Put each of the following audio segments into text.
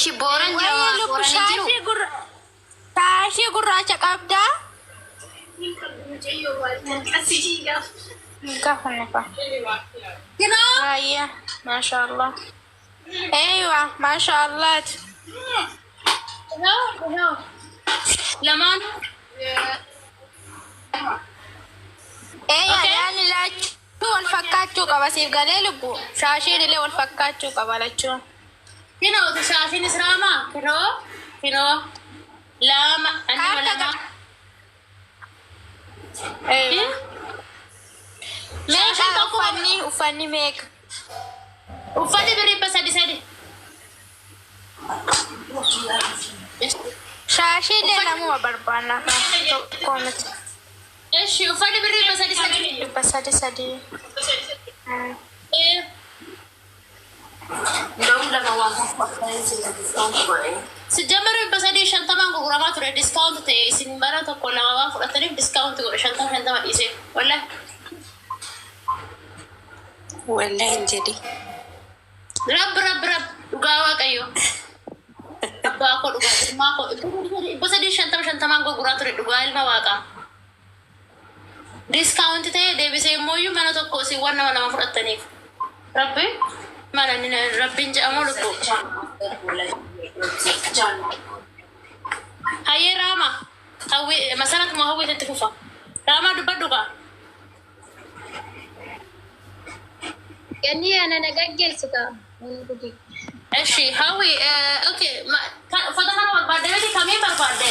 እሺ ቦረን ጅራ ቦረን ጅሩ ታሺ ጉራቻ ቀብዳ كفنفة هيا ما شاء الله ايوه ما شاء الله لمان ايوه يعني لا شو الفكاتشو كبسيف قال لبو شاشين اللي والفكاتشو كبالتشو هنا وتشاشين سراما كنو لا ما انا ولا ما ايوه uffanni meeqa? Uffanni birrii sadi. Shaashii illee namuma barbaanna tokko miti. Eshi uffanni birrii sadi. Sejamnya pasadi shantaman gurama tuh discount teh isin barang toko lama tadi discount tuh shantam isi, boleh? Boleh jadi. Berap gawa kayu. Apa aku duga rumah aku itu pasadi shantaman gurama tuh duga ilmu waka. Discount teh dia bisa moyu mana toko si warna tadi. Rabbi mana ni Rabbi jamu lupa. Hai Rama, hawi masalah mau hawi itu kufa. Rama duga. Yani anak gagal suka. Eshi hawi, okay. Fadhan awal pada ni kami berpada.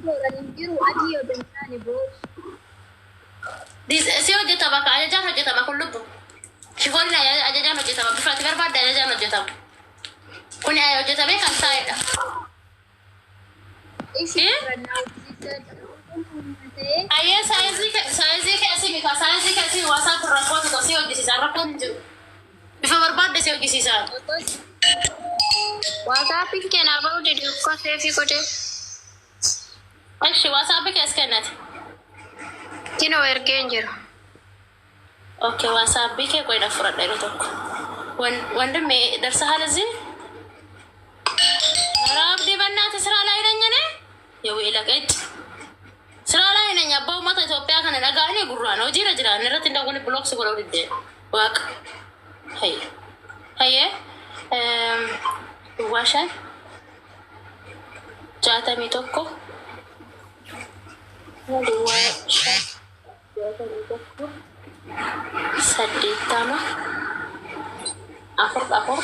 Orang biru adio dan tani bos. Di siapa jeta baka aja jangan jeta baka lupa. Shifon ni aja jangan jeta baka. Berarti berpada aja jangan jeta. Kuni ayo jeta baka kan saya. Ayah saya sih kasih WhatsApp rakot atau sih uji sisa rakot tu. Bisa berpada sih uji sisa. WhatsApp ini kenapa udah dibuka save kode? Actually WhatsApp ini scan nanti. Kino ergenjer. Okay WhatsApp ini kau dah furat dari tu. Wanda me dari sehari sih. Arab di mana terserah lain aja ne? Ya wilah ket. Serah lain aja. Bau mata Ethiopia kan ada gani buruan. Ojira. Nera tindak guni blok sekolah udah deh. Wak. Hai. Washan. Jata mi tokko. Washan. Jata mi tokko. Saditama. Afur.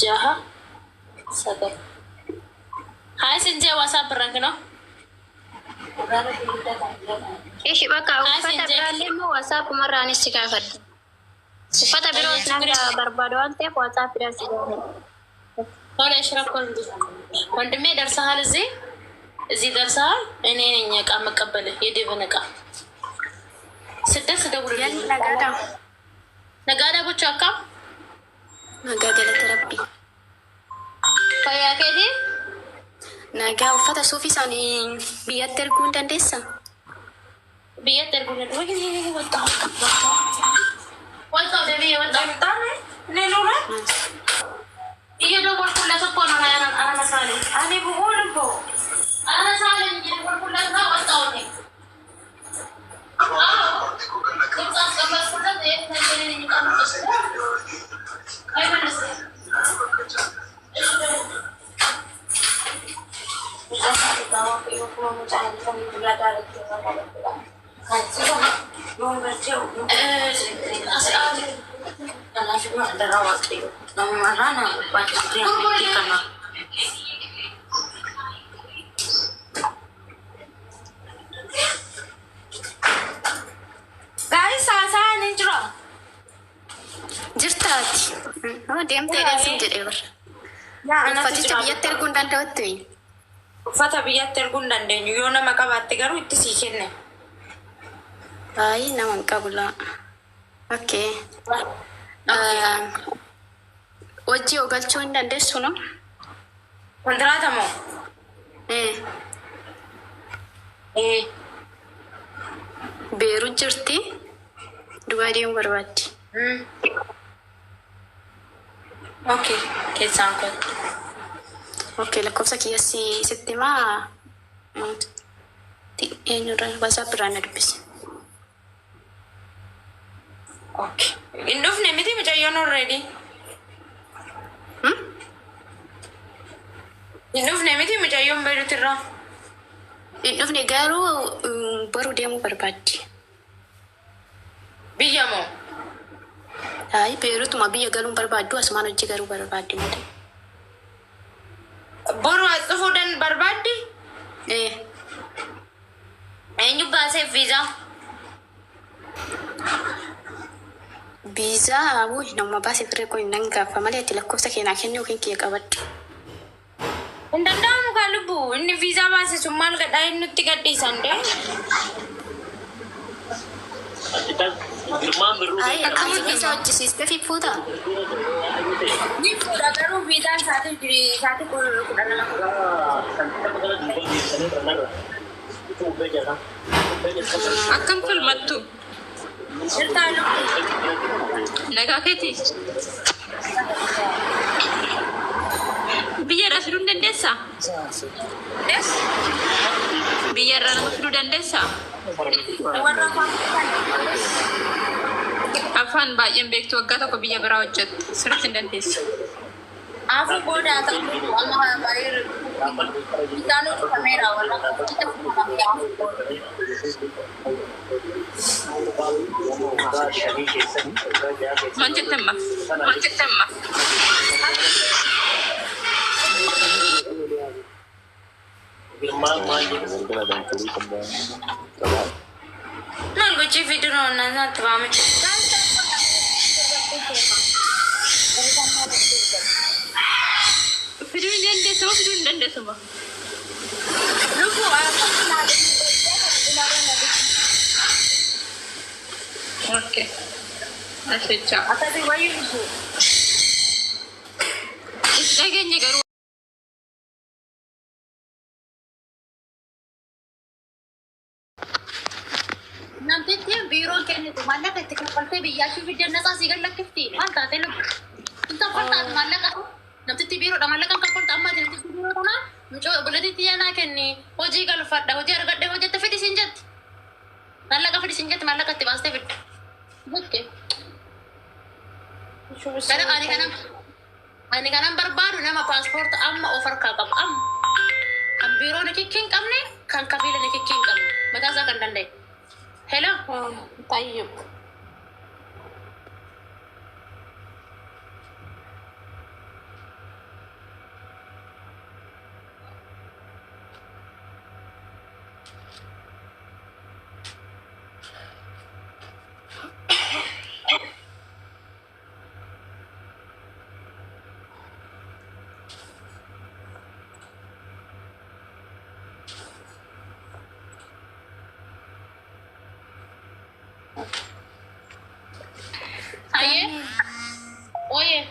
Jaha. Sabar. Hai senja WhatsApp berang keno. Ishi baka ufata beralih mu WhatsApp marani sikafat. Ufata biro nanga barbado ante WhatsApp berasi. Tolong isyarat kon. Wandme darsa hal zi darsa ini nyaka makabale yedi benaka. Sudah bulan Nagada bucaka. Nagada terapi. Kayak kedi? Nagaa uffata suufii isaanii biyyatti erguu hin dandeessaa? Biyyatti erguu hin dandeessaa? Wanta biyya wanta ni lura? Iya dong berkuliah sekolah anak sekali. Ani bukan bu. Anak sekali jadi berkuliah berapa tahun ni? Kita sekarang berkuliah deh. Nanti ni kita anak sekolah. Ayo mana sih? Tahu ibu mau mencari kami belajar itu kalau pulang. Saya mau baca. Asal. Karena cuma ada rawat itu. Nama mana baca yang dikatakan. Guys, saya ni cerah. Jirtaat. Oh, diam tidak sendiri ber. Ya, anak itu biar tergundang tu. Uffata biyyatti erguu hin dandeenyu yoo nama qabaatte garuu itti sii kenne. Baay'ee nama hin qabula. Okay. Hojii ogalchuu hin dandeessu no? Kontiraata moo? Beeru jirti. Dubaadiin barbaaddi. Okey, keessaan kun. Okey, lakkoofsa kiyya sitti himaa eenyurra WhatsApp irraa na dubbisi. Okey. Hin dhufne miti mucayyoon already. Hin dhufne miti mucayyoon Beeruutirraa. Hin dhufne garuu boruu deemuu barbaaddi. Biyya moo? Ay, Beeruutuma biyya galuun barbaaddu asumaan hojii garuu barbaaddi miti. Boru as dhufuudhaan barbaaddi? Eenyu baaseef viizaa? Viizaa nama baasee firee koo hin gaafa malee ati lakkoofsa keenyaa kennuu yookiin kiyya qabadhu. Hin danda'amu kaa lubbu. Inni viizaa baase sun maal gadhaa inni nutti gadhiisan dee? Ay, akkamitti viizaa hojjisiistee fi fuuta? Ni fuudha garuu viizaan isaati kudha lama. Akkam falmattu? Jirtaa lubbu. Nagaa keeti? Biyyarraa fiduu hin dandeessaa? Biyyarraa nama fiduu dandeessaa? Warra Afaan baay'een beektu waggaa tokko biyya biraa hojjettu. Sirriitti hin dandeessu. Afu booda ta'uu amma baay'ee isaan hojjetameera warra hojjeta fuudhamee afu booda. Maal jettamma? Non gochi video non naatti waame. Fiduu hin dandeessu moo fiduu hin dandeessu moo? Lubbu Okay. Ashecha. akkasii wayii lubbu. Dhageenye garuu. Namtichi biiroon kennitu maallaqa itti kaffaltee biyyaashii fidee nasaa si gallakkifti. Maal taate lubbu? Inta faltaatu maallaqa. Namtichi biiroodha maallaqa kaffalta amma namtichi biiroo kana mucoo bulatiitti yaanaa kenni hojii galfadha hojii argadhe hojjette fidi siin jetti. Maallaqa fidi siin jetti maallaqa itti baastee fidde. Bukke. Gara ani kanan barbaadu nama paaspoorta amma of harkaa qabu amma. Kan biiroon kikki hin qabne kan kafiilan kikki hin qabne mataasaa kan danda'e. Hello. Tayyib. Oye.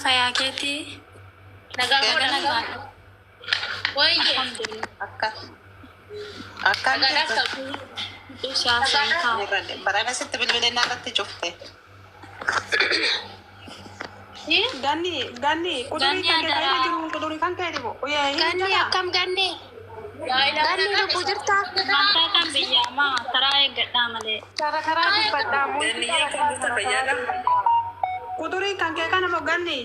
Fayyaa keetii. Nagaa godha nagaa. Oye. Akka Nagaadhaaf ta'u. barana sitti bilbileen irratti cufte. Ganni kudurii kan ta'e jiru kudurii kan ta'e dibu. Ganni akkam ganni? Ganni lubbuu jirtaa? Maataa kan biyyamaa karaa eeggadhaa malee. Karaa dubbadhaa kudurii kan kee kana ganni.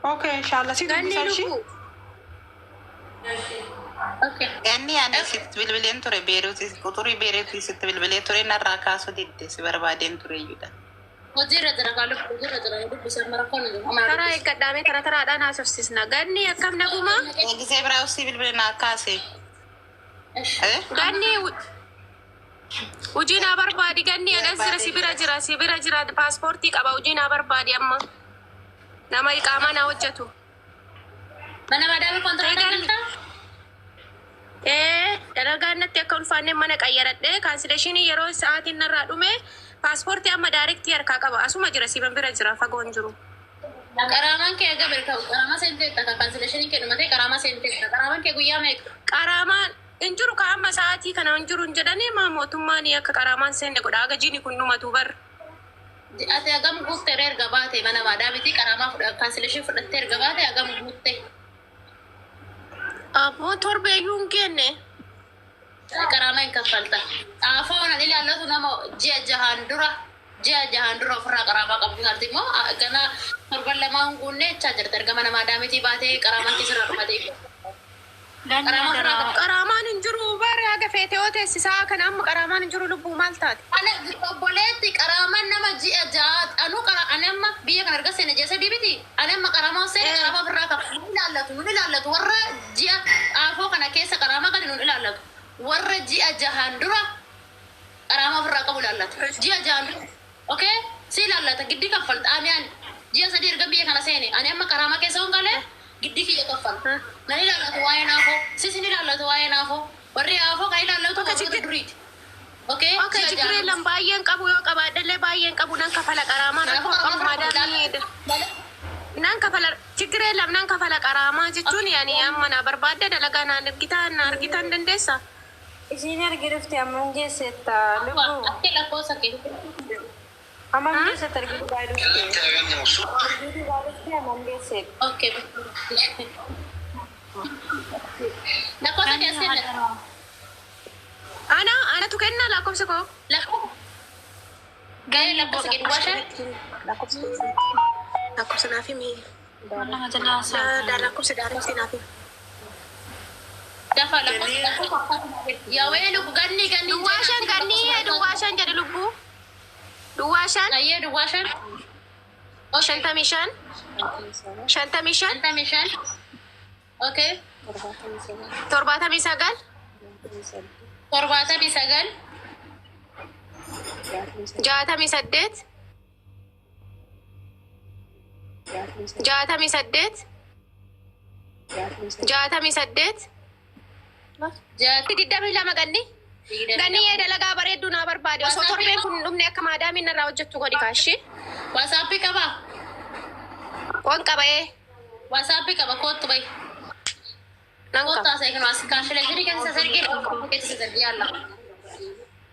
Okay, inshallah si dubbisashi. Okay. Ganni ani sitti bilbileen ture beeruuti kudurii beeruuti sitti bilbilee ture narraa kaasuu didde si barbaadeen ture iyyuudha. Hojiirra jira kaaluu hojiirra jira dubbisan marakkoon Karaa eeggadhaamee taraadhaan haasofsisna. Ganni akkam naguma? Eegisee biraa usii bilbileen akkaase. Ganni hojii naa barbaadi. Ganni adas jira si bira jira paaspoortii qaba hojii naa barbaadi amma. Nama iqaamaa naa hojjetu. mana madaala kontiraataa galtaa? Dalagaan natti akka ulfaannee mana qayyaradhee kaansileeshinii yeroo sa'aatiin narraa dhume paaspoortii amma daayirektii harkaa qaba. Asuma jira siiban bira jira fagoon jiru. Qaraamaan kee aga beekamu qaraamaa seenteetta kan kaansileeshiniin kee dhumatee qaraamaa seenteetta qaraamaan kee guyyaa meeqa? Qaraamaan hin jiru ka amma sa'aatii kana hin jiru hin jedhanii maa mootummaan akka qaraamaan seenne godha. Aga jiini kun dhumatu bar. ati agam guutte erga baate mana maadaamiti qaramaa kaansileeshin fudhattee erga baate agam guutte Aboo torbeeyyuu hin kenne. qaramaa hin kaffalta. Xaafoo nan ilaallatu nama ji'a jahaan dura ofirraa qaramaa qabdu taati immoo gana torban lamaa hin guunne jechaa jirti erga mana maadaamiti baatee qaramaan keessarraa dhumatee. Qaramaan hin jiru bare haga feetee yoo teessisaa kan amma qaramaan hin jiru lubbuu maal taate? Ana obboleetti qaramaan nama ji'a ja'a ani amma biyya kana erga seene jeessa dibiti ani amma qaramaa seene qaramaa birraa qabu nun ilaallatu warra ji'a xaafoo kana keessa qaramaa gadi nun ilaallatu warra ji'a jahaan dura qaramaa birraa qabu ilaallatu ji'a jahaan dura okay si ilaallata giddi kaffalta ani ji'a sadii erga biyya kana seene ani amma qaramaa keessa on galee giddi kiyya kaffalta nan ilaallatu waa'ee naafoo sisin ilaallatu waa'ee naafoo warri naafoo kan ilaallatu gosoota duriiti. Okay, ችግር የለም ባየን ቀቡ yoo qabaadhallee baay'een qabu nan kafala qaraamaa rakkoo qabu maadaamii nan kafala ችግር የለም nan kafala qaraamaa jechuun yaani amma na barbaadde dalagaa naan argitan dandeessa. Isin argirufte amman geessetta lubbuu. Ati lakkoofsa kee. Amman geessetta argitu baay'ee amman geessetta. Okay. Lakkoofsa keessatti. Ana tu kenna lakkoofsa koo. Gaya lakkoofsa kee duwwaashan. Lakkoofsa naaf himi. Lakkoofsa daarimsi naaf himi. Dafa lakkoofsa. Yaa wayii lubbu ganni. Duwwaashan jedhe lubbuu. Duwwaashan. Ayyee duwwaashan. 55. Okay. 79. 79. 68. 68. Jaati. Diddabii lama ganni. Ganni dalagaa bareedduu naa barbaade osoo torbeen kun dhumne akka maadaamiin irraa hojjettu godhi kaashee. Wasaappii qabaa? Wan qabee. Wasaappii qaba kootu bayi. Nan qaba. Kootu asee kinu as kaashilee gadi keessa sargee keessa sargee yaalla.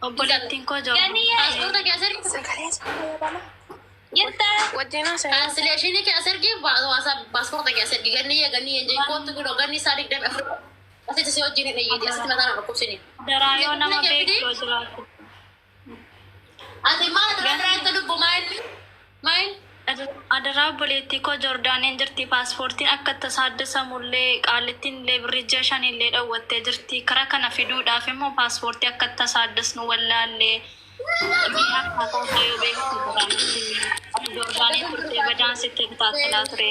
Obboleettiin koo jiru. Paaspoorta kee sargee. Wajjin haasa'e. Kaansileeshinii kee sargee paaspoorta kee sargee ganni eenjee kootu gidoo ganni isaa 24. Asitti si wajjin hin eeyyee asitti mataan rakkubsini. Daraayoo nama beektuu jiraatu. Ati maal dararaa itti lubbu maayil? Adaraa obboleettii koo Joordaaniin jirti. Paaspoortiin akka itti saaddisamullee qaalittiin illee birrijee shanillee dhawwattee jirti. Karaa kana fiduudhaaf immoo paaspoortii akka itti saaddisnu wallaallee biyya akka ta'uu yoo beektu Joordaaniin turtee badaan sitti bitaatilaa ture.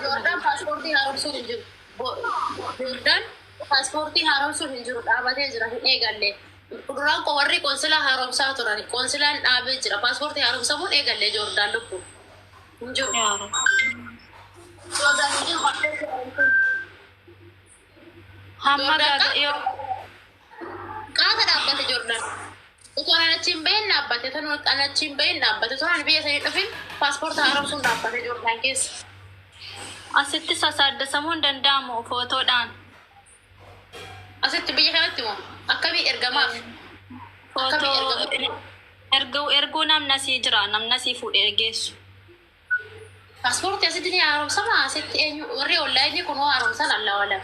Joordaan paaspoortii haaromsuun hin jiru. Joordaan paaspoortii haaromsuun hin jiru dhaabatee jira hin eegalle. Duraan warri qoonsilaa haaromsaa turan qoonsilaan dhaabee jira paaspoortii haaromsamuun eegalle Joordaan lubbu hin jiru. Hamma gaaga'yoo. Qaata dhaabbate Joordaan. Utuu anachiin bahin dhaabbate anachiin bahin dhaabbate utuu biyya sanii dhufin paaspoortii haaromsuun dhaabbate Joordaan keessa. Asitti sasaaddisamuu hin danda'amu footoodhaan. Asitti biyya kanatti moo akkamii ergamaaf? Footoo erguu namna sii jira namna sii fuudhee geessu. Paaspoortii asitti ni haaromsama asitti eenyu warri onlaayinii kun haaromsan allaa wala.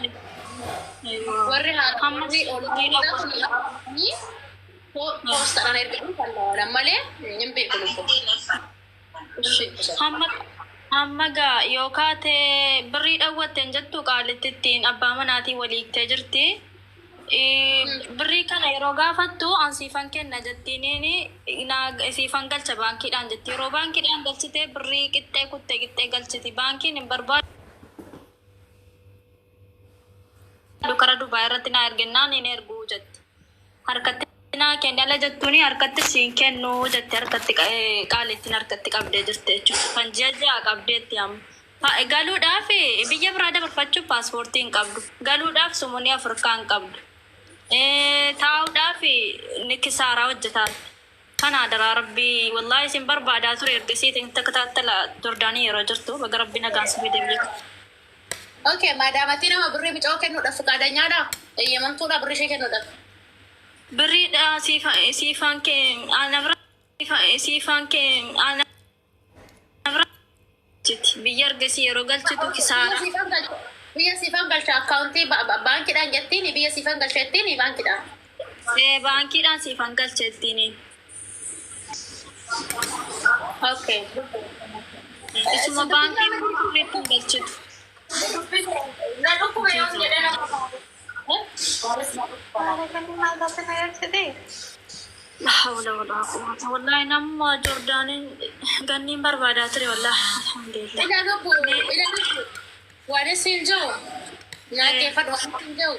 Warri haaromsanii poostadhaan ergamuun allaa wala malee hin beeku lubbu. Hamma gaa yoo kaatee birrii dhawwatteen jettu qaalitti ittiin abbaa manaatii waliiktee jirti. Birrii kana yeroo gaafattu an siifan kenna jettiin siifan galcha baankiidhaan jetti. Yeroo baankiidhaan galchite birrii qixxee galchiti. Baankiin hin barbaadu. Kara Dubaay irratti naa ergennaan hin erguu jetti. Harkatti naa kennala jettuuni harkatti siin kennu jetti harkatti qaalittiin harkatti qabdee jirti jechuudha. Kan ji'a qabdeetti amma. Galuudhaaf biyya biraa dabarfachuuf paaspoortii hin qabdu. Galuudhaaf sumuunii Afrikaa hin qabdu. Taa'uudhaaf ni kisaaraa hojjetaa. Kana adaraa rabbii wallaahi isin barbaadaa ture ergisiitiin takka taattala Joordaanii yeroo jirtu baga rabbi nagaan si fide biyya. Okay, maadaamatti nama birrii bicoo kennuudhaaf faqaadanyaadha. Eeyyamamtuudha birrii ishee kennuudhaaf. Birriidha siifan kee ana bira siifaan kee ana biyya argasi yeroo galchitu kisaara. Biyya siifan galcha akkaawuntii baankiidhaan jettiin biyya siifan galcha jettiin baankiidhaan. Baankiidhaan siifan galcha jettiin. Okay. Isuma baankii ittiin galchitu. Na dhukkuma yoo jedhe nama. Hawla wala quwwata wallahi nama Jordanin gannin barbaadaa ture wallahi alhamdulillah. Ila dhufu waan isin jiru nyaatteeffadhu waan isin jiru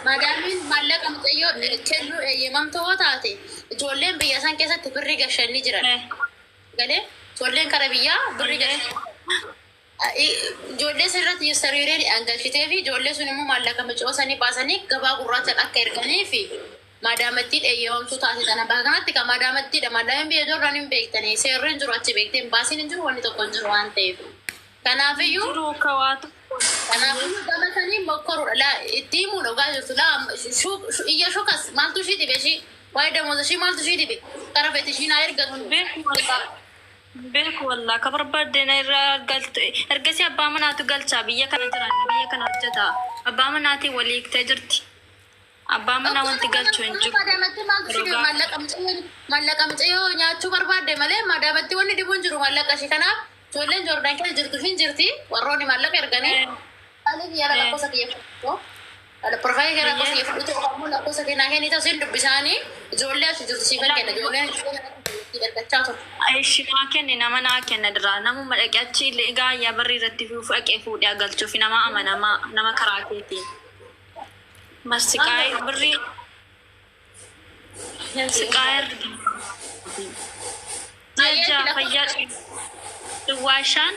maadaamiin maallaqa mucayyoo kennu eeyyamamtoo taate ijoolleen biyya san keessatti birrii gashanii jiran galee ijoolleen kara biyyaa birrii gashanii ijoollee sirratti sariireen galchitee fi ijoollee sun immoo maallaqa mucayyoo sanii baasanii gabaa gurraachaan akka erganii fi maadaamatti eeyyamamtuu taate sana kanatti kan maadaamattiidha maadaamin biyya Jordaan hin beektanii seerriin jiru achi beekteen baasiin hin jiru wanni tokko hin jiru waan ta'eef kanaafiyyuu kanaafuu gabatanii mokkoruudha itti himuu dhugaa jirtu iyya shukas maaltu ishii dhibe ishii waa'ee damooza ishii maaltu ishii dhibe kara feeti ishii naa ergatu beeku wallaa ka barbaaddeena irraa galte ergasii abbaa manaatu galchaa biyya kana jiran biyya kana hojjeta abbaa manaatiin waliiktee jirti abbaa manaa wanti galchuu hin jiru. Maallaqa mucayyoo nyaachuu barbaadde malee maadaamatti wanni dhibu hin jiru maallaqa ishii kanaaf ijoolleen Joordaan keessa jirtu hin jirti warroonni maallaqa erganii haalli yaala lakkoofsa kiyyeeffatu Profaayil gara lakkoofsa kiyyeeffatu tokko lakkoofsa kennaa kenni ta'u siin dubbisaanii ijoollee asii jirtu siifan kenna ijoolleen ergachaa ture. Shimaa kenni nama naa kenna diraa namuma dhaqee achi gaayyaa barrii irratti dhaqee fuudhee galchuuf nama amanamaa nama karaa keetiin. Masikai beri Sikair Jaja Fayyad Duwashan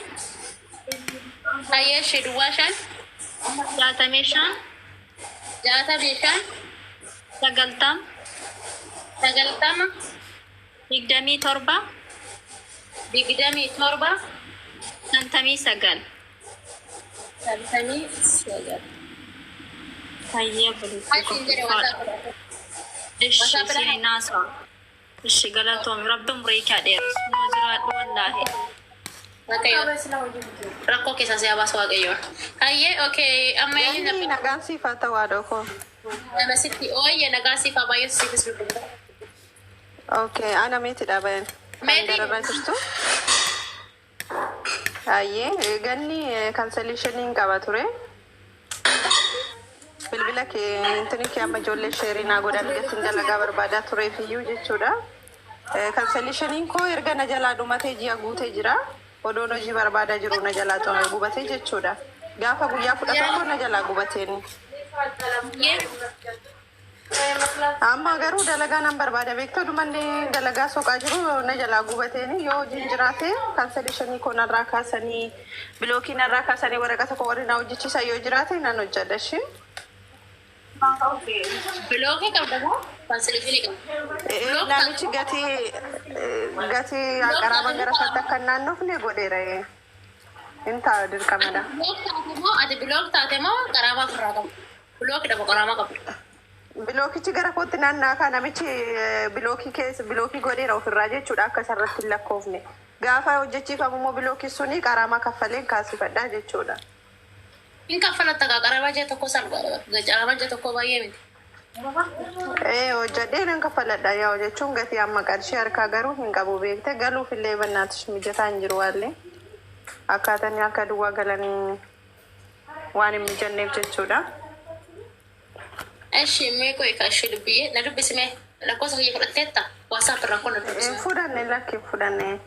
Ayah Duwashan Jatameshan Sagaltam Digdami Torba Santami Sagal Saya boleh sini nasa. Segala tu Rabbim mereka dia. Semua jerat wallahi. Okay. Rakko kisah siapa swagayo. Kaye okay. Amay Ini nagaan sifat tawado ko. na siti oye nagaan sifa bayo sifis lupa. Okay, ana meti daban. Meti. Darabatu. Aye, ganni cancellationing qaba ture. Bilbila kee intini kee amma ijoollee sheerii naa godhan gatiin dalagaa barbaadaa tureef iyyuu jechuudha. Kanseelishaniin koo erga na jalaa dhumatee ji'a guutee jira. Odoon hojii barbaadaa jiru na jalaa gubatee jechuudha. Gaafa guyyaa 11 na jalaa gubateen. Amma garuu dalagaa nan barbaada beektaa dhumanne dalagaa soqaa jiru na jalaa gubateen yoo hojiin jiraate kanseelishanii koo narraa kaasanii bilookii narraa kaasanii waraqata koo warri na hojjechiisan yoo jiraate nan hojjedha shi. Bilookii qabdamoo kanseelishanii qabda. Namichi gatii qaraaban gara sadda akka naannofne godheera. Inta dirqamadha. Ati bilook taate moo qaraabaa ofirraa qabu? Bilookii dhabu qaraabaa qabu. Bilookichi gara kootti naannaa kaa namichi bilookii keessa bilookii godheera ofirraa jechuudha akka sarratti hin lakkoofne. Gaafa hojjechiifamu immoo bilookii suni qaraama kaffaleen kaasifadhaa jechuudha. In kaffalatta kaa qaraabaa jee tokko qaraabaa jee tokko baay'ee miti. Hojjedhee nan kaffaladha yaa jechuun gatii amma qarshii harkaa garuu hin qabu beekte galuuf illee bannaatish mijataa hin jiru waallee akkaataan akka duwwaa galanii waan hin mijanneef jechuudha. Eshi meeko ikashi dubbiye na dubbisime lakkoofsa kiyya fudhatteetta WhatsApp irraa kun dubbisime. Fudhanne lakki fudhanne.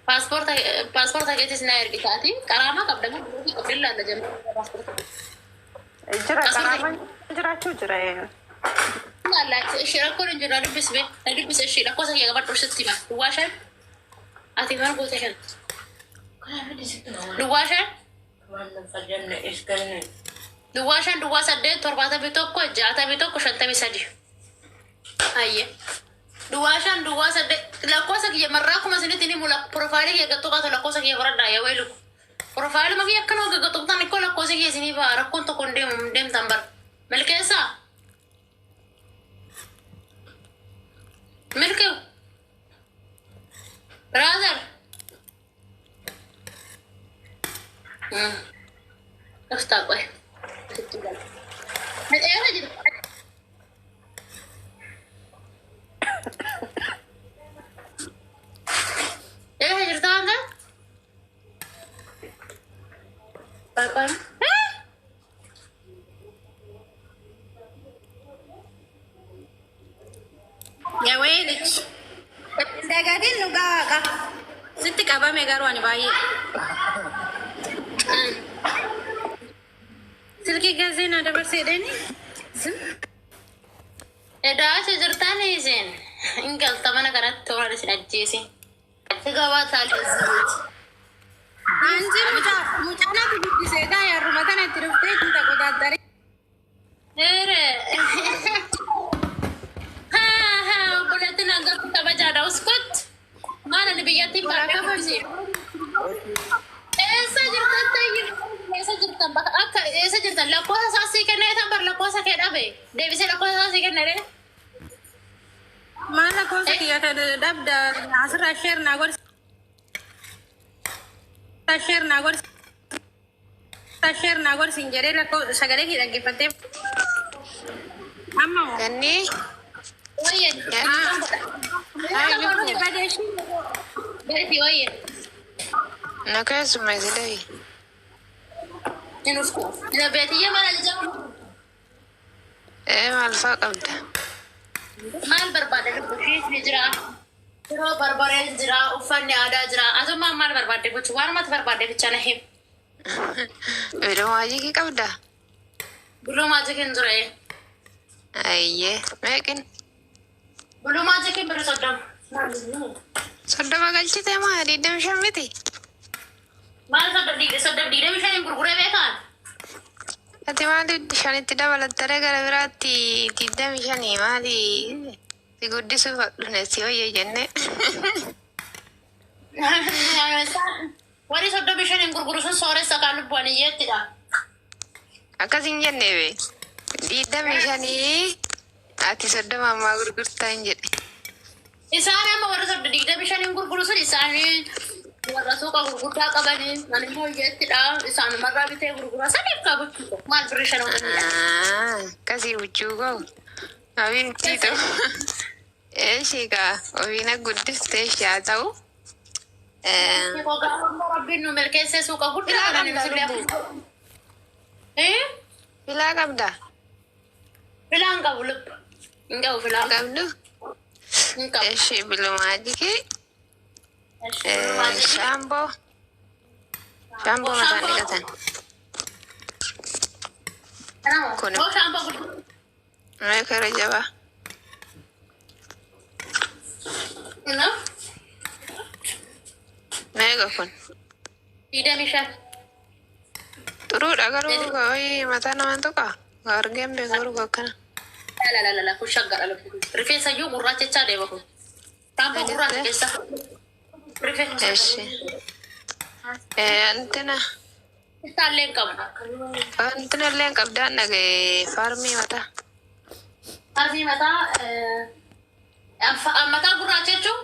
Paaspoorta keetis na ergitaati qaraama qabdamu qofilla la jamu paaspoorta. Jira qaraama jiraachuu jira. Wallahi eshi rakkoon jira dubbisime na dubbise eshi lakkoofsa kiyya qabadhu sitti ma duwwaashan ati maal goote kan duwwaashan duwwaashan duwwaa 8 7 53 ayye duwwaashan duwwaa 8 lakkoofsa kiyya marraa kuma sinitti ni mula profaayilii kiyya gattuu qaatu lakkoofsa kiyya fudhadhaa yaa waylu profaayilii makii akkanoo gaggattuu tan ikkoo lakkoofsa kiyya isinii baa rakkoon tokko hin deemtan bar milkeessaa milkeewu Brother. Terus tak boleh. Ada aja. Hajar tahu kan? Apa? Ya weelich. Dagatin nuga ka. Sitti qabame garuu ani baay'ee. Silkii gazee na dabarseedhani. Edaa si jirtaan isin. Ingalta mana kanatti toora isin ajjeesi. Sigawaa taalisiiti. Anji mucana guddisee gaa yarruma kana itti dhuftee itti taquutattare. Ere. Obboleettiin hangafti kabajaadha uskut. Maana ni biyyattiin baadhaa kabajee. Eessa jirtan tayyib? Eessa jirtan bakka akka eessa jirtan lakkoofsa saasii kennee tan bar lakkoofsa kee dhabe. Deebisee lakkoofsa saasii kennee. Mana kosa kiyya dabda asirraa sheer naa godhi. Sheer naa godhi siin jedhee lakkoo sagalee kee dhaggeeffattee. Amma moo? Ganni. Wayyan. Beeti wayyan. Nakasuma silai. Inusku. Ina beetiyya mana lijamu. Maal fa'aa qabda? Maal barbaada lubbushii ni jira. Yeroo barbareen jira, uffanni aadaa jira. Asummaan maal barbaadde gochuu? Waanumatti barbaadde bicha na him. Biroo maajikii qabda? Buluu maajikiin jira. Ayyee, meeqin? Buluu maajikiin bira soddoma. Soddoma galchite maa 25 miti? Maal soddom diidamii shaniin gurguree beekaan? Ati maali shanitti dabalattare gara biraatti 25 maali si guddisuuf dhuneessi hoyyee jenne. Warri soddomii shaniin gurguru sun sooressa kaan lubbuun iyyeettidha. Akkasin jenne be 25 ati 30 ammaa gurgurtaa hin jedhe. Isaan amma warra soddomii 25 gurguru sun isaanii warra suuqa gurgurtaa qabanii nan immoo iyyeettidha. Isaan marraa bitee gurgura saniif qabutti maal birri shan kasii huccuu koo abiin tiito eeshiikaa ofiina guddistee haa ta'u. Rabbiin nu milkeessee suuqa guddaa kana Filaa qabda? Filaan qabu lubbu. Hin qabu filaan qabdu? Eeshii bilumaa jikee shaamboo mataan dhiqatan. Kun meekara jabaa. Meeqa kun? 25. Xuruudha garuu mataa namaan tuqaa. Argeen beekaruu akkana. La kun shaggadha lubbu. Rifeensa iyyuu gurraachachaa deema kun. Shaamboo gurraacha keessa. Eshi. Antina. Istaallee hin qabu. Antina illee hin qabdaan dhaga'e faarmii mataa. Faarmii mataa mataa gurraacha jechuun?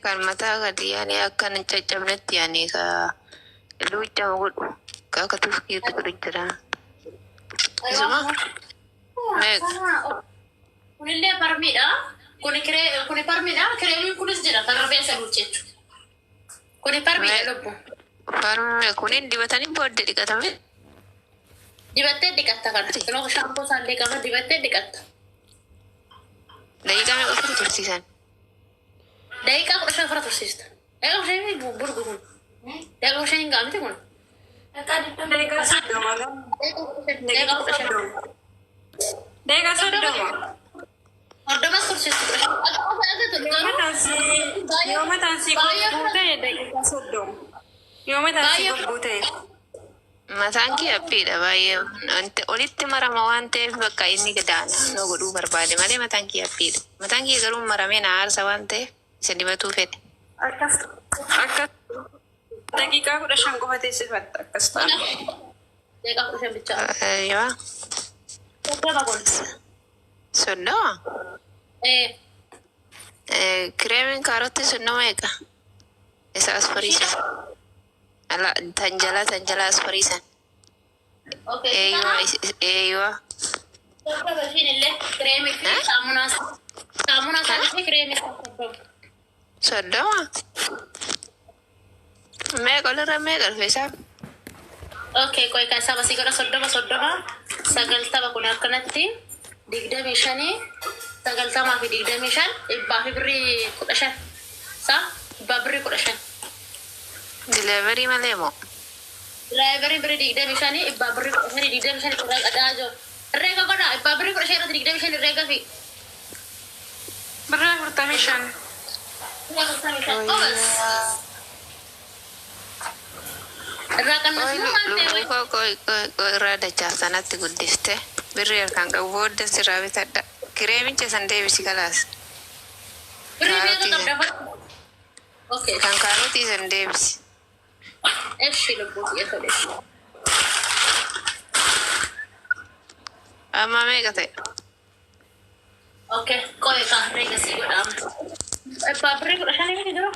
Kan mataa gadi yaani akka hin caccabnetti yaani ka luuccama godhu ka akka tuskiitti godhu jira. Isuma? Meeqa? Kunillee farmiidha. Kuni farmiidha. Kireemiin kunis jira kan rifeensa luucceechu. Kuni farmiidha lubbu. Farmii kunin dibatanii booddee dhiqatame. Dibattee dhiqatta kana. Yeroo shaampoo isaallee qaba dibattee dhiqatta. Daqiiqaa meeqa ofirra tursiisan? Daqiiqaa 15 ofirra tursiista. Daqiiqaa 15 burgu kun. Daqiiqaa 15 hin gaamti kun. Daqiiqaa 30. Hordomas tursiistu. Yoo mataan si gobbuu ta'e daqiiqaa 30. Yoo mataan si gobbuu ta'e. Mataan kee abbiidha baay'ee. Olitti marama waan ta'eef bakka inni gadaana noo godhuu barbaade malee mataan kee abbiidha. Mataan kee garuu maramee na aarsa waan ta'eef isa dibatuu fedhe. Akkas daqiiqaa 15 qofa teessifatta akkas ta'a. Daqiiqaa 15 bichaa. Yoo. Soddoma kun. Soddoma? Kireemiin kaarotti sun nama eega. Isa asfariisan. Ala tanjala asfariisan. Eeywa. Soddoma. Meeqa olirra meeqa dhufe isaaf? Okay, koi kasa masih kena soddoma. Sagaltama kun akkanatti 25 sagaltama fi 25 ibbaa fi birrii 15 sa ibbaa birrii 15 Delivery malee moo? Delivery birrii 25 ibbaa birrii 15 irraa qadaa jiru. Herreega godha ibbaa birrii 15 irratti 25 herreega fi Birraa 45. irraa kan nuti Lubbuu koo irraa dachaa sanatti guddiste. Birrii harkaan qabu booda sirraa bitadha. Kireemicha san deebisi kalaas. birrii beeka qabda. Okay. Kan kaarotii san deebisi. Eshi lubbuu kiyya tole. Amma meeqa ta'e? Okay, koi ka herreega si godhaam. Ibbaa birrii 15 miti dura.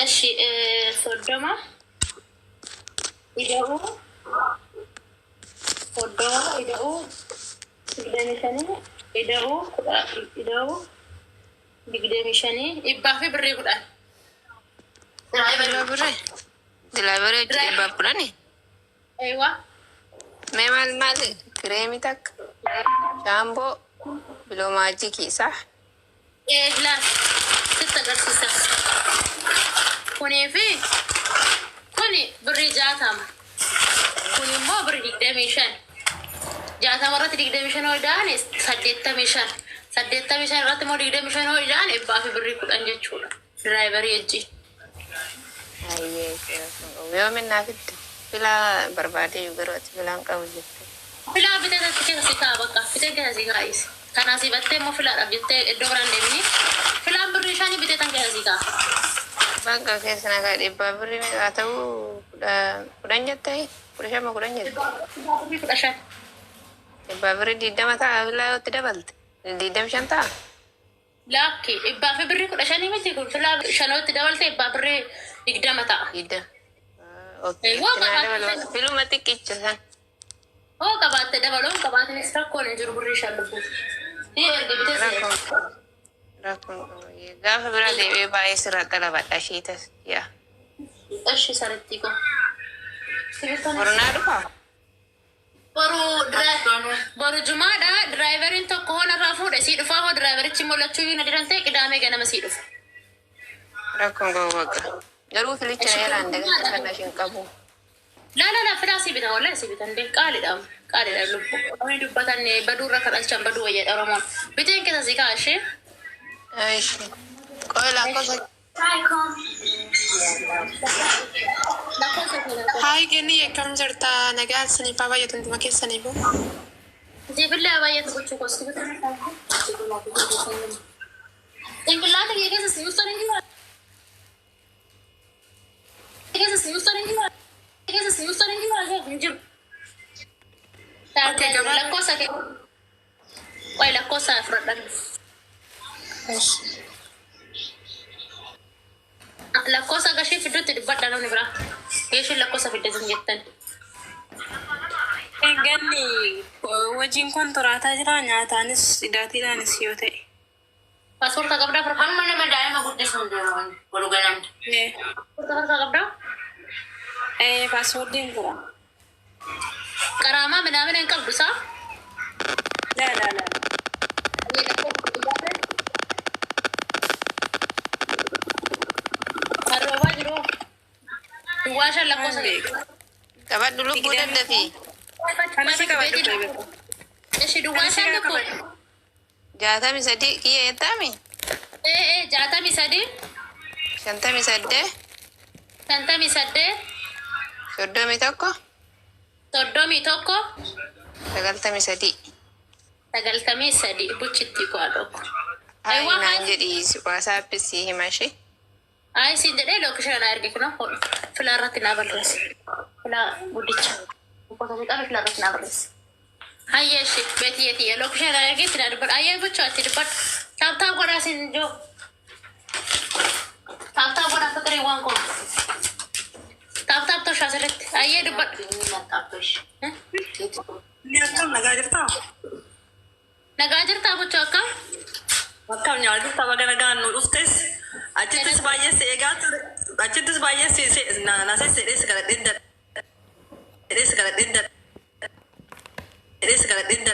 Eshi soddoma ida'uu digdami shanii ida'uu digdami shanii ibbaa fi birrii 10. Delivery hojii dhibbaaf kudhani? Eewa. Mee maal kireemii takka? Shaamboo biloo maajikii isaa? Laal sitti agarsiisa. Kunii fi kuni birrii 60. Kun immoo birrii 25. 60 irratti 25 hoo ida'an 85. 85 irratti immoo 25 hoo ida'an ibbaa fi birrii 10 jechuudha. Diraayivarii wajjin. Yoo minnaa fidde filaa barbaadee garooti filaan qabu jette. Filaa bitee keessa si kaa bakka bitee keessa si kaa'is. Kanaa si battee immoo filaadhaaf jettee iddoo biraan deemini. Filaan birrii 5 bitee tan keessa si kaa. Bakka keessa nagaa dhibbaa birrii meeqaa ta'uu 10 jettee 15 jette. Birrii 15. Dhibbaa birrii 20 ta'a filaa yootti dabalte 25 ta'a. Laakki ibbaa fi birrii 15 miti kun filaa 5tti dabalte ibbaa birrii 20 ta'a. Hidda. Filuma xiqqicha san. Oo qabaatte dabaloo qabaatinis rakkoon hin jiru birrii 5 lubbuu. Erga bitee Rakkoon gaafa bira deebi'ee baay'ee sirraa qalabadha shiitas yaa. Eshi saritti ko. Koronaa dhufaa? Boru jumaadha diraayiveriin tokko hoona irraa fuudhe sii dhufaa hoo diraayiverichi mul'achuu yoo na didan ta'e qidaamee ganama sii dhufa. Rakkoon qabu bakka. Garuu filicha na yeraan dagatti kan ishiin qabu. La filaa sii bitan wallee sii bitan dee qaaliidha lubbuu. Oni dubbatan baduurra kadhalchan baduu wayyeedha Oromoon. Biteen keessa sii kaashee. Aishi. Qoy lakkoofsa. Hayi kenni akkam jirta nagaa saniif haa baay'atu hunduma keessaniifu. Siifillee baay'atu gochuu kosti bitan. Ingilaata kee keessa si uffatan jiru. Lakkoofsa fudhadhan. Lakkoofsa gashee fidduutti dubbadha namni biraa. Geeshiin lakkoofsa fiddeetan jettan. Eegganni wajjin kun turaataa jira nyaataanis dhugaatiidhaanis yoo ta'e. Paaspoorta qabdaa amma nama daa'ima guddisuun jiru walugalamta. Paaspoorta qabdaa? Paaspoortiin jira. Qaraamaa midhaamina hin qabdu saa? La. Harroobaa jiru. Duwwaa shan lakkoofsa Qabadhu lubbuu dandati. Kanasi qabadhu beeku. Ishi duwwaa shan lakkoofsa. 63 kiyya eettami? 63. 58. 58. 31. 31. 93. 93 buchitti kwaadhoko. Hayi naan jedhi waasaappi si himashi. Ay si jedhee lookishaan erge kuna filaa irratti naa barreesse. Filaa guddicha. Uffata miidhame filaa irratti naa barreesse. Hayyesh beetiyeti lookishee dhageetti na dubbat ayyee gochaatti dubbat taaptaa godhaa sin joo taaptaa godhaa fiqirii waan kun taaptaa toshaa sirritti ayyee dubbat nagaa jirtaa gochoo akkam Akkam nyaatu tapha garaagaraa nu dhuftes achittis baay'ee si eegaa ture achittis baay'ee si naasee sedhees gara dhinda sedhees gara dhinda sedhees gara dhinda